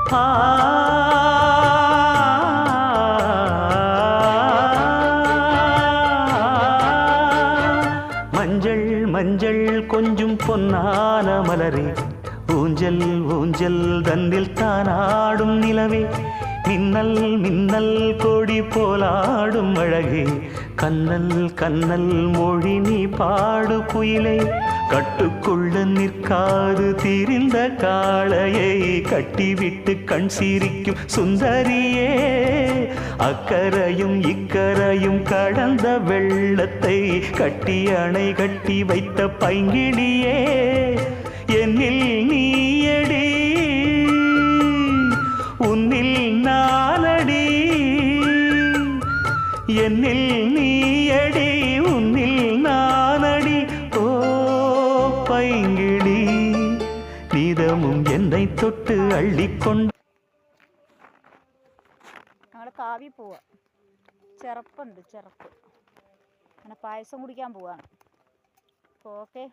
ആ மஞ்சள் மஞ்சள் கொஞ்சம் பொன்னான மலரே ஊஞ்சல் ஊஞ்சல் தன்னில் தானாடும் நிலவே மின்னல் மின்னல் கொடி போலாடும் அழகே கண்ணல் கண்ணல் மொழி நீ பாடு குயிலே கட்டுக்குள்ள நிற்காது தீரிந்த காளையை கட்டிவிட்டு கண் சிரிக்கும் சுந்தரியே அக்கரையும் இக்கரையும் கடந்த வெள்ளத்தை கட்டி அணை கட்டி வைத்த பைங்கிளியே என்னில் நீயடி உன்னில் நானடி என்னில் நீயடி உன்னில் நானடி ஓ பைங்கிளி நீதமும் என்னை தொட்டு அள்ளிக்கொண்டு ഞങ്ങൾ കാവി പോവാ ചെറുപ്പുണ്ട് ചെറുപ്പ് അങ്ങനെ പായസം കുടിക്കാൻ പോവാണ് അപ്പോൾ ഓക്കെ